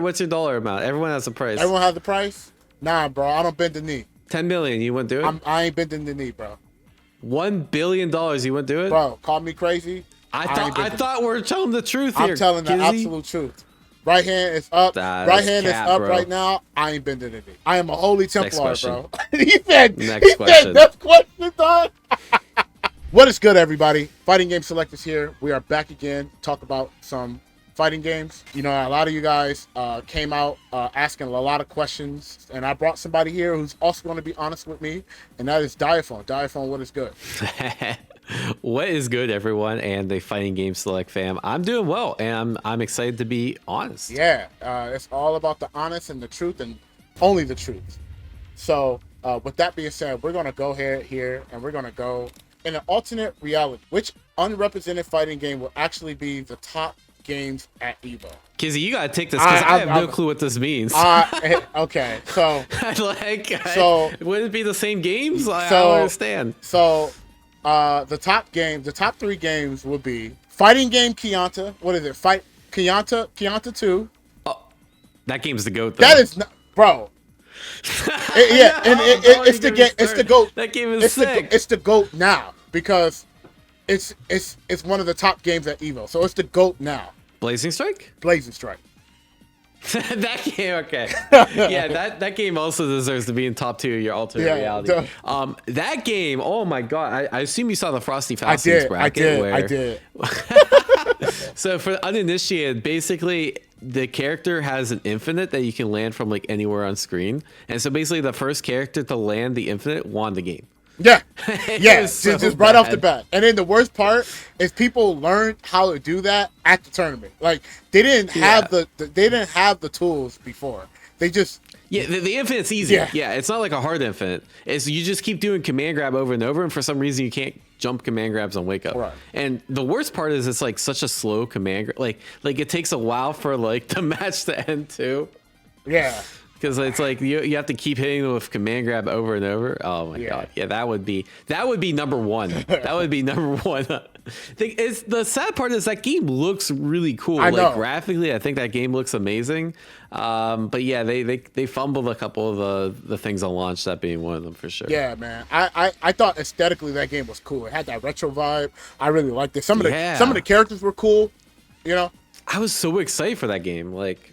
What's your dollar amount? Everyone has a price. Everyone has the price? Nah, bro. I don't bend the knee. 10 million. You wouldn't do it? I ain't bending the knee, bro. $1 billion. You wouldn't do it? Bro, call me crazy. I thought we're telling the truth here. I'm telling the absolute truth. Right hand is up. Right hand is up right now. I ain't bending the knee. I am a holy Templar, bro. He said, next question, dog. What is good, everybody? Fighting Game Selectors here. We are back again. Talk about some fighting games. You know, a lot of you guys came out asking a lot of questions, and I brought somebody here who's also going to be honest with me, and that is Diaphone. Diaphone, what is good? What is good, everyone, and the Fighting Game Select fam? I'm doing well, and I'm excited to be honest. Yeah, it's all about the honest and the truth, and only the truth. So, with that being said, we're going to go here, and we're going to go in an alternate reality. Which unrepresented fighting game will actually be the top games at EVO? Kizzie, you gotta take this because I have no clue what this means. Okay, so would it be the same games? I don't understand. So, the top three games will be Fighting Game Kayanta. What is it? Kayanta 2. Oh, that game's the GOAT, though. That is not, bro. It's the game. It's the GOAT. That game is sick. It's the GOAT now because it's one of the top games at EVO. So it's the GOAT now. Blazing Strike? Blazing Strike. That game, okay. Yeah, that game also deserves to be in top 2 of your alternate reality. That game, oh my god, I assume you saw the Frosty Falcons bracket. I did. So for the uninitiated, basically the character has an infinite that you can land from like anywhere on screen, and so basically the first character to land the infinite won the game. Yeah, just right off the bat. And then the worst part is people learned how to do that at the tournament. Like they didn't have the tools before. They just the infinite's easy. Yeah, it's not like a hard infinite. It's you just keep doing command grab over and over, and for some reason you can't jump command grabs on wake up. Right. And the worst part is it's like such a slow command grab. Like it takes a while for like the match to end too. Yeah. Because it's like you have to keep hitting them with command grab over and over. Oh my god, yeah, that would be number one. That would be number one. The sad part is that game looks really cool. Like graphically, I think that game looks amazing. But yeah, they fumbled a couple of the things on launch, that being one of them for sure. Yeah, man. I thought aesthetically that game was cool. It had that retro vibe. I really liked it. Some of the characters were cool. You know, I was so excited for that game. Like.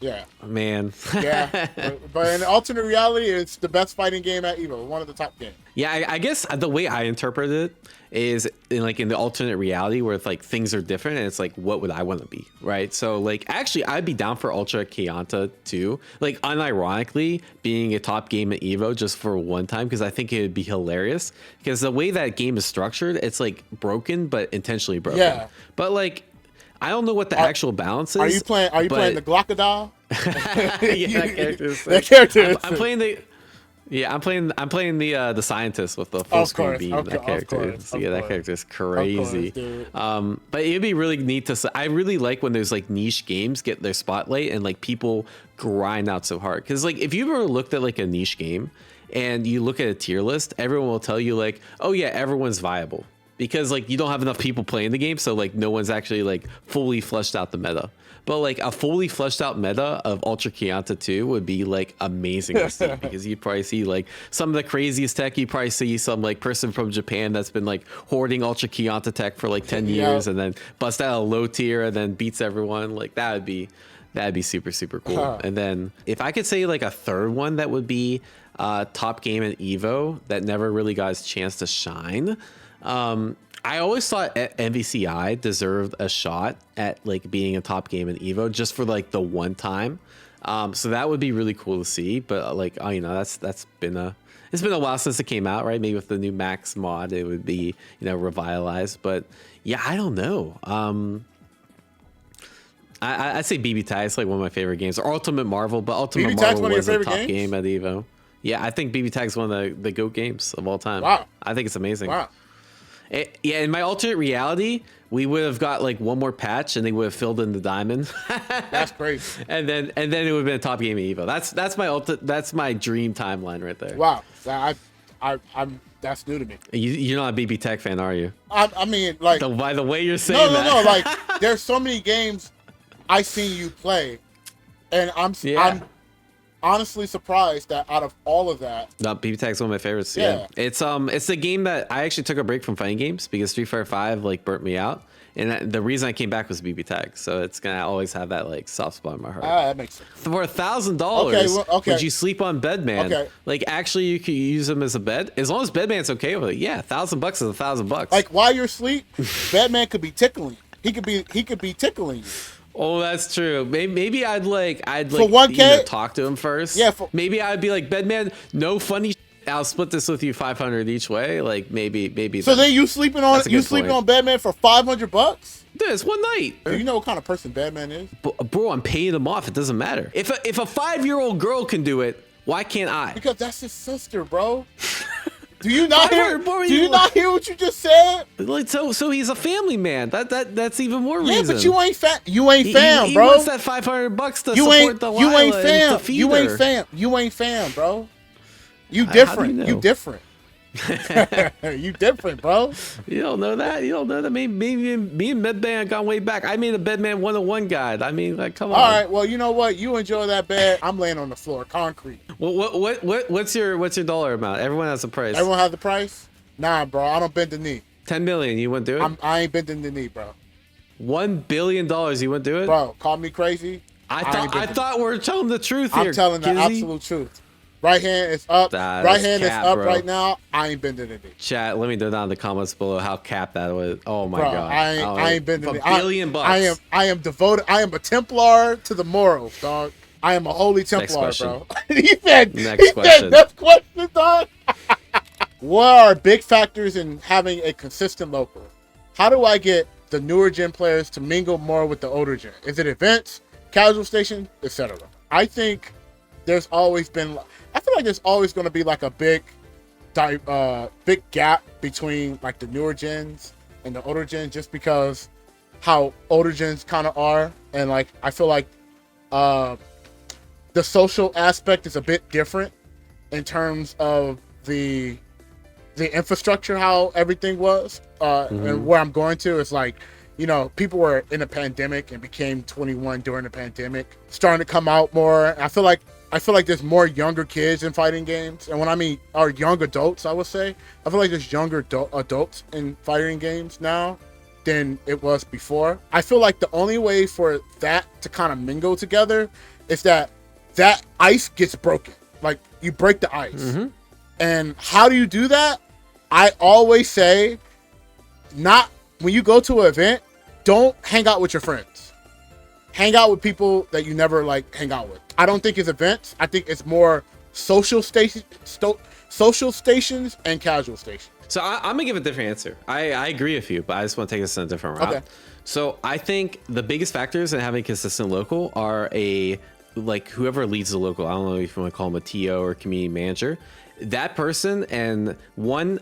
Yeah, man. Yeah, but in alternate reality, it's the best fighting game at EVO, one of the top games. Yeah, I guess the way I interpret it is in the alternate reality where it's like things are different, and it's like, what would I want to be, right? So like, actually, I'd be down for Ultra Kayanta too. Like, unironically, being a top game at EVO just for one time, because I think it would be hilarious. Because the way that game is structured, it's like broken but intentionally broken. Yeah. But like, I don't know what the actual balance is. Are you playing the Glockadal? Yeah, that character is sick. That character is I'm playing the. Yeah, I'm playing the scientist with the full screen beam. That character, that character is crazy. But it'd be really neat to. I really like when there's like niche games get their spotlight and like people grind out so hard. Because like if you've ever looked at like a niche game and you look at a tier list, everyone will tell you like, oh yeah, everyone's viable. Because like you don't have enough people playing the game, so like no one's actually like fully fleshed out the meta. But like a fully fleshed out meta of Ultra Kayanta 2 would be like amazing to see, because you'd probably see like some of the craziest tech. You probably see some like person from Japan that's been like hoarding Ultra Kayanta tech for like 10 years and then bust out a low tier and then beats everyone. Like that'd be super, super cool. And then if I could say like a third one that would be top game at EVO that never really got its chance to shine. I always thought MVCI deserved a shot at like being a top game in EVO just for like the one time. So that would be really cool to see. But like, you know, it's been a while since it came out, right? Maybe with the new Max mod, it would be, you know, revitalized. But yeah, I don't know. I'd say BB Tag is like one of my favorite games, or Ultimate Marvel, but Ultimate Marvel was a top game at EVO. Yeah, I think BB Tag is one of the GOAT games of all time. Wow. I think it's amazing. Wow. Yeah, in my alternate reality, we would have got like one more patch, and they would have filled in the diamond. That's crazy. And then it would have been a top game of EVO. That's my dream timeline right there. Wow, I'm that's new to me. You're not a BB Tech fan, are you? I mean, like by the way you're saying that. No. Like there's so many games I seen you play And I'm honestly surprised that out of all of that, no, BB Tag's one of my favorites. Yeah. It's the game that I actually took a break from fighting games because Street Fighter 5 like burnt me out. And the reason I came back was BB Tag, so it's gonna always have that like soft spot in my heart. That makes sense. For $1,000, would you sleep on Bedman? Okay. Like actually, you could use him as a bed as long as Bedman's okay with it. Yeah, $1,000 is $1,000. Like while you're asleep, Bedman could be tickling. He could be tickling you. Oh, that's true. Maybe I'd like for 1K, talk to him first. Yeah. Maybe I'd be like, Bedman, no funny. I'll split this with you 500 each way. Like maybe. So then you sleeping on Batman for $500? Dude, it's one night. Do you know what kind of person Batman is? Bro, I'm paying him off. It doesn't matter. If a 5-year-old girl can do it, why can't I? Because that's his sister, bro. Do you not hear? Do you not hear what you just said? Like so he's a family man. That's even more reason. Yeah, but you ain't fam, he bro. Wants that $500 to support the You ain't fam. To feed you ain't her. fam. You ain't fam, bro. You different. You different. You different, bro. You don't know that. Maybe me and Bedman gone way back. I made a Bedman 101 guide. I mean, like, come on. All right. Well, you know what? You enjoy that bed. I'm laying on the floor, concrete. What's your dollar amount? Everyone has a price. Everyone has the price. Nah, bro. I don't bend the knee. 10 million. You wouldn't do it. I ain't bending the knee, bro. $1 billion. You wouldn't do it, bro. Call me crazy. I thought we were telling the truth here. I'm telling the absolute truth. Right hand is up. Right hand is up right now. I ain't bending the knee. Chat, let me know down in the comments below how capped that was. Oh my god. I ain't bending the knee. $1 billion. I am devoted. I am a Templar to the morals, dog. I am a holy Templar, bro. Next question, dog. What are big factors in having a consistent local? How do I get the newer gen players to mingle more with the older gen? Is it events, casual stations, etc.? I think there's always been. I feel like there's always going to be like a big gap between like the newer gens and the older gens, just because how older gens kind of are, and like I feel like the social aspect is a bit different in terms of the infrastructure, how everything was, and where I'm going to is like, you know, people were in a pandemic and became 21 during the pandemic, starting to come out more. I feel like there's more younger kids in fighting games, and when I mean are young adults, I would say I feel like there's younger adults in fighting games now than it was before. I feel like the only way for that to kind of mingle together is that ice gets broken. Like you break the ice, and how do you do that? I always say, not when you go to an event, don't hang out with your friends. Hang out with people that you never like hang out with. I don't think it's events. I think it's more social stations and casual stations. So I'm gonna give a different answer. I agree with you, but I just want to take this in a different route. Okay. So I think the biggest factors in having consistent local are whoever leads the local. I don't know if you want to call them a TO or community manager. That person, and one,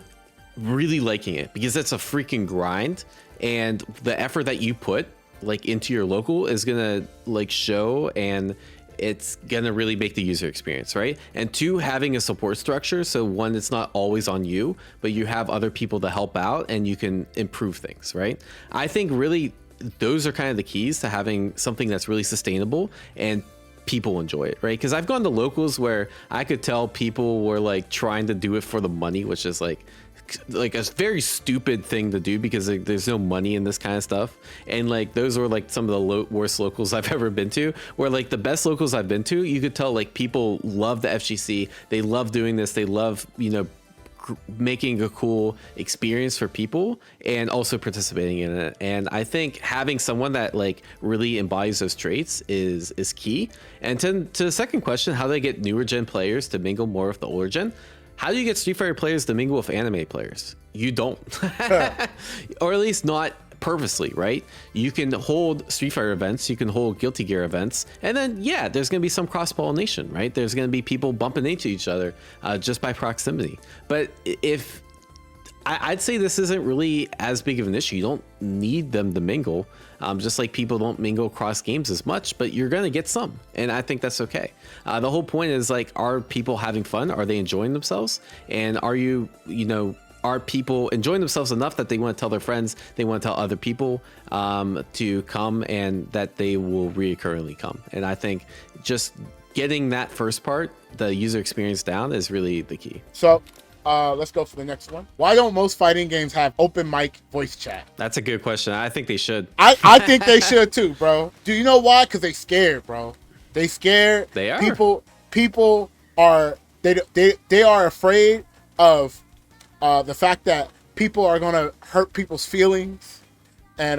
really liking it because it's a freaking grind, and the effort that you put like into your local is gonna like show, and it's gonna really make the user experience, right? And two, having a support structure, so one, it's not always on you, but you have other people to help out and you can improve things, right? I think really those are kind of the keys to having something that's really sustainable and people enjoy it, right? Because I've gone to locals where I could tell people were like trying to do it for the money, which is like a very stupid thing to do because there's no money in this kind of stuff. And like those were like some of the worst locals I've ever been to, where like the best locals I've been to, you could tell like people love the FGC, they love doing this, they love, you know, making a cool experience for people and also participating in it. And I think having someone that like really embodies those traits is key. And to the second question, how do I get newer gen players to mingle more with the older gen? How do you get Street Fighter players to mingle with anime players? You don't. Or at least not purposely, right? You can hold Street Fighter events, you can hold Guilty Gear events, and then yeah, there's going to be some cross-pollination, right? There's going to be people bumping into each other just by proximity. But if I'd say this isn't really as big of an issue. You don't need them to mingle, just like people don't mingle across games as much, but you're going to get some. And I think that's okay. The whole point is like, are people having fun? Are they enjoying themselves? And are you, you know, are people enjoying themselves enough that they want to tell their friends, they want to tell other people to come, and that they will reoccurringly come. And I think just getting that first part, the user experience down, is really the key. So let's go for the next one. Why don't most fighting games have open mic voice chat? That's a good question. I think they should. I think they should too, bro. Do you know why? Because they scared, bro. They scared. They are. People are they are afraid of the fact that people are gonna hurt people's feelings, and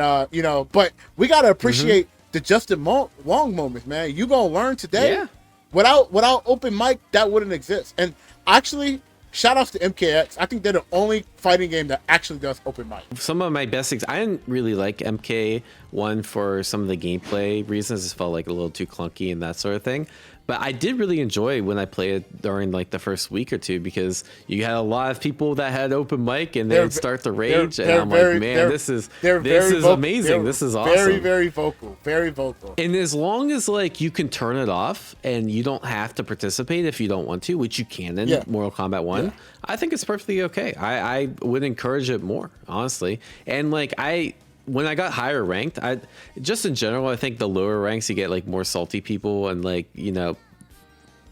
But we gotta appreciate the Justin Wong moments, man. You gonna learn today. Yeah. Without open mic, that wouldn't exist. And actually, shout outs to MKX. I think they're the only fighting game that actually does open mic. Some of my best things, I didn't really like MK1 for some of the gameplay reasons. It felt like a little too clunky and that sort of thing. But I did really enjoy when I played it during like the first week or two, because you had a lot of people that had open mic and they'd start to rage, and I'm like, man, this is amazing. This is awesome. Very, very vocal. Very vocal. And as long as like you can turn it off and you don't have to participate if you don't want to, which you can in Mortal Kombat 1, I think it's perfectly okay. I would encourage it more, honestly. And like when I got higher ranked, I just in general, I think the lower ranks you get like more salty people and like,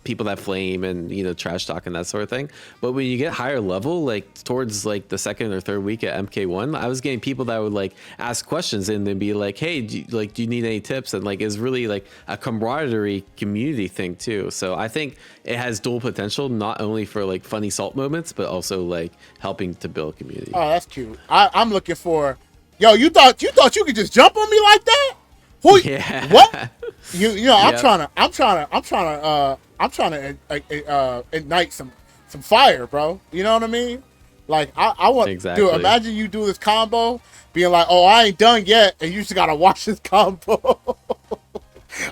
people that flame and, trash talk and that sort of thing. But when you get higher level, like towards like the second or third week at MK1, I was getting people that would like ask questions and then be like, hey, do you need any tips? And like, it's really like a camaraderie community thing too. So I think it has dual potential, not only for like funny salt moments, but also like helping to build community. Oh, that's cute. I'm looking for, yo, you thought you could just jump on me like that? Who? Yeah. What? I'm trying to ignite some fire, bro. You know what I mean? Like I want to imagine you do this combo, being like, "Oh, I ain't done yet," and you just gotta watch this combo.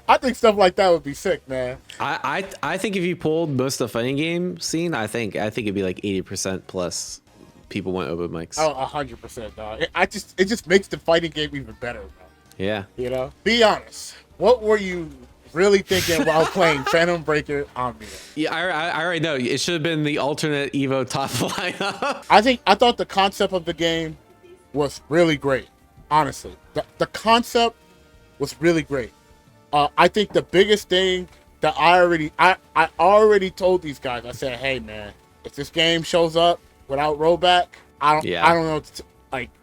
I think stuff like that would be sick, man. I think if you pulled most of the fighting game scene, I think it'd be like 80% plus people want open mics. Oh, 100%, dog. It just makes the fighting game even better, bro. Yeah. Be honest. What were you really thinking while playing Phantom Breaker Omnia? Yeah, I already know. It should have been the alternate Evo top lineup. I thought the concept of the game was really great. Honestly, the concept was really great. I think the biggest thing that I already told these guys, I said, hey man, if this game shows up without rollback, I don't know.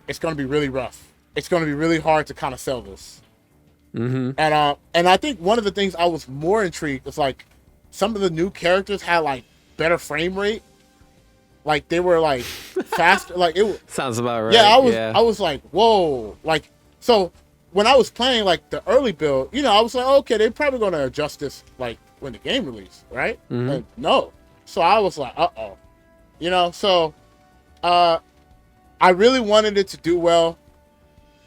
It's gonna be really rough. It's gonna be really hard to kind of sell this. And I think one of the things I was more intrigued is like some of the new characters had like better frame rate, like they were like faster. Like it sounds about right. Yeah, I was like, whoa. Like, so when I was playing like the early build, I was like, okay, they're probably gonna adjust this like when the game released, right? And no, so I was like, so I really wanted it to do well,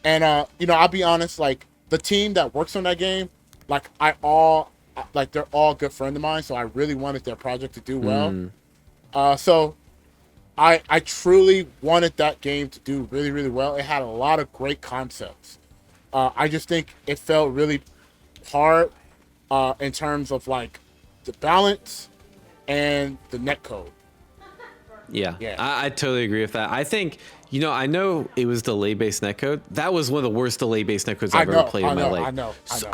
and I'll be honest, like the team that works on that game, like they're all good friends of mine, so I really wanted their project to do well. So I truly wanted that game to do really, really well. It had a lot of great concepts. I just think it felt really hard in terms of like the balance and the netcode. Yeah. I totally agree with that. I think, I know it was delay-based netcode. That was one of the worst delay-based netcodes I've ever played in my life. I know. So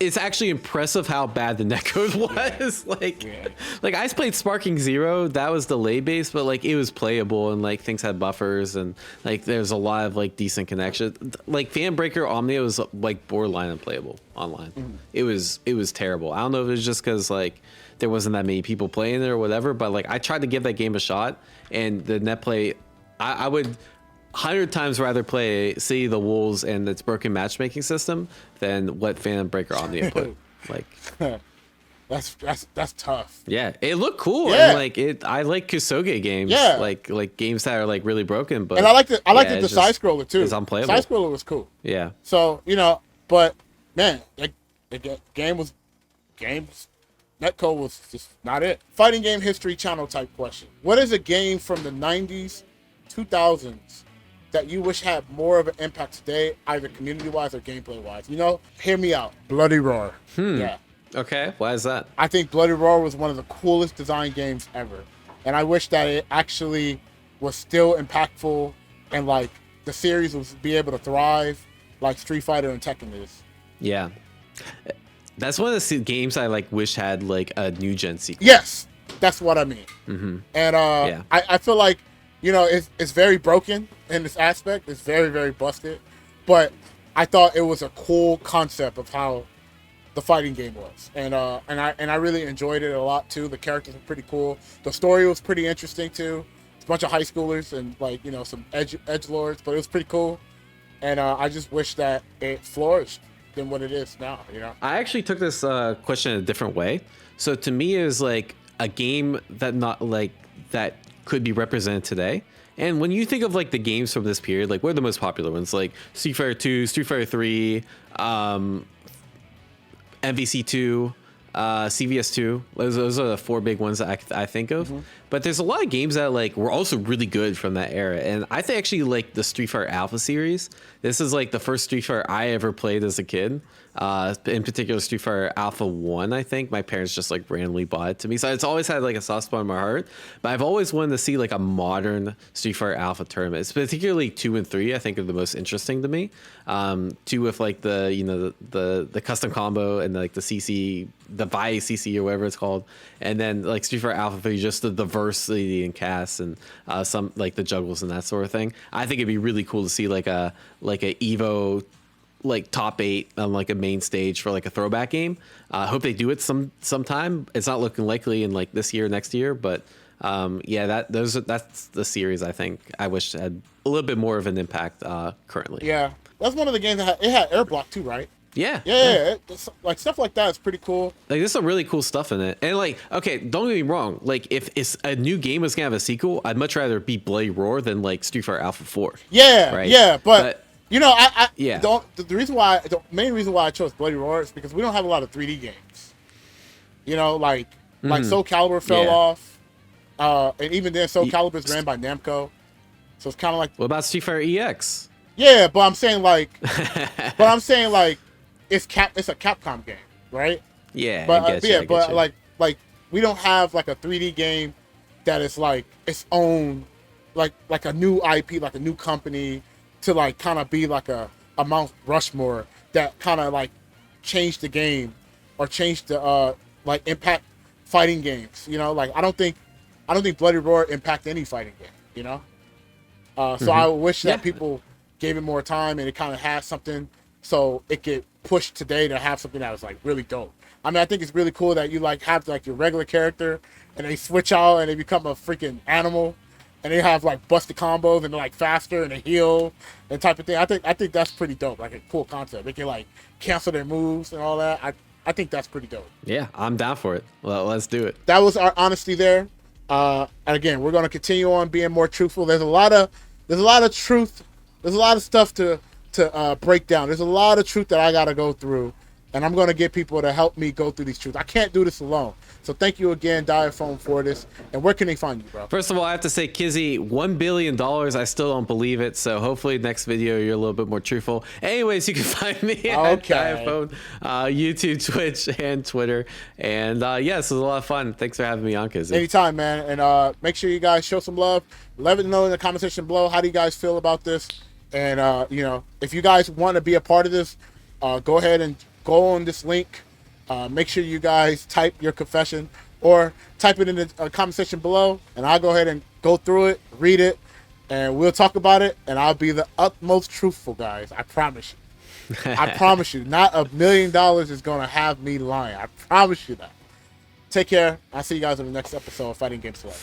it's actually impressive how bad the netcode was. Like I played Sparking Zero. That was delay-based, but like it was playable and like things had buffers and like there's a lot of like decent connection. Like Fan Breaker Omnia was like borderline unplayable online. It was terrible. I don't know if it was just because like there wasn't that many people playing it or whatever, but like I tried to give that game a shot, and the net play, I would 100 times rather play City of the Wolves and its broken matchmaking system than what Phantom Breaker Omnia put. Like that's tough. Yeah, it looked cool. Yeah. And like I like Kusoge games. Yeah, like games that are like really broken. But I liked the side scroller too. It's unplayable. Side scroller was cool. Yeah. So but man, games netcode was just not it. Fighting game history channel type question. What is a game from the 90s, 2000s that you wish had more of an impact today, either community-wise or gameplay-wise? Hear me out. Bloody Roar. Yeah. Okay, why is that? I think Bloody Roar was one of the coolest design games ever. And I wish that it actually was still impactful, and like the series was be able to thrive like Street Fighter and Tekken is. Yeah, that's one of the games I like wish had like a new gen sequel. Yes, that's what I mean. And I feel like, you know, it's very broken in this aspect. It's very, very busted, but I thought it was a cool concept of how the fighting game was, and I really enjoyed it a lot too. The characters were pretty cool. The story was pretty interesting too. It's a bunch of high schoolers and like, you know, some edgelords, but it was pretty cool. And I just wish that it flourished than what it is now. You know, I actually took this question a different way. So to me, it was like a game that not like that could be represented today. And when you think of like the games from this period, like what are the most popular ones? Like Street Fighter 2, Street Fighter 3, MVC 2, CVS 2. Those are the four big ones that I think of. But there's a lot of games that like were also really good from that era. And I think actually like the Street Fighter Alpha series. This is like the first Street Fighter I ever played as a kid. In particular, Street Fighter Alpha 1, I think. My parents just like randomly bought it to me. So it's always had like a soft spot in my heart. But I've always wanted to see like a modern Street Fighter Alpha tournament. It's particularly 2 and 3, I think, are the most interesting to me. 2 with like the, you know, the custom combo and like the CC, the VI CC or whatever it's called. And then like Street Fighter Alpha 3, just the diversity in casts and some like the juggles and that sort of thing. I think it'd be really cool to see like a Evo like top 8 on like a main stage for like a throwback game. I hope they do it sometime. It's not looking likely in like this year, next year, but yeah, that's the series I think I wish had a little bit more of an impact currently. Yeah, that's one of the games that had air block too, right? Yeah. Like stuff like that is pretty cool. Like there's some really cool stuff in it. And like, okay, don't get me wrong. Like if it's a new game was gonna have a sequel, I'd much rather beat Bloody Roar than like Street Fighter Alpha 4. Yeah, right? Yeah, but you know, the main reason why I chose Bloody Roar is because we don't have a lot of 3D games. You know, like Soul Calibur fell off, and even then, Soul Calibur is ran by Namco, so it's kind of like. What about Street Fighter EX? Yeah, but I'm saying like, it's a Capcom game, right? Yeah, but like we don't have like a 3D game that is like its own, like a new IP, like a new company to like kind of be like a Mount Rushmore that kind of like changed the game or changed the like impact fighting games. You know, like I don't think Bloody Roar impact any fighting game. You know, so I wish that people gave it more time and it kind of had something so it could push today to have something that was like really dope. I mean, I think it's really cool that you like have like your regular character and they switch out and they become a freaking animal and they have like busted combos and they're like faster and they heal and type of thing. I think that's pretty dope. Like a cool concept. They can like cancel their moves and all that. I think that's pretty dope. Yeah, I'm down for it. Well, let's do it. That was our honesty there. And again, we're gonna continue on being more truthful. There's a lot of truth. There's a lot of stuff to break down. There's a lot of truth that I gotta go through, and I'm gonna get people to help me go through these truths. I can't do this alone. So thank you again, Diaphone, for this. And where can they find you, bro? First of all, I have to say, Kizzie, $1 billion. I still don't believe it. So hopefully next video you're a little bit more truthful. Anyways, you can find me at Diaphone, YouTube, Twitch, and Twitter. And yeah, this was a lot of fun. Thanks for having me on, Kizzie. Anytime, man. And make sure you guys show some love. Let me know in the comment section below. How do you guys feel about this? And you know, if you guys want to be a part of this, go ahead and go on this link. Make sure you guys type your confession or type it in the comment section below, and I'll go ahead and go through it, read it, and we'll talk about it, and I'll be the utmost truthful, guys. I promise you. I promise you. Not $1 million is going to have me lying. I promise you that. Take care. I'll see you guys in the next episode of Fighting Games Live.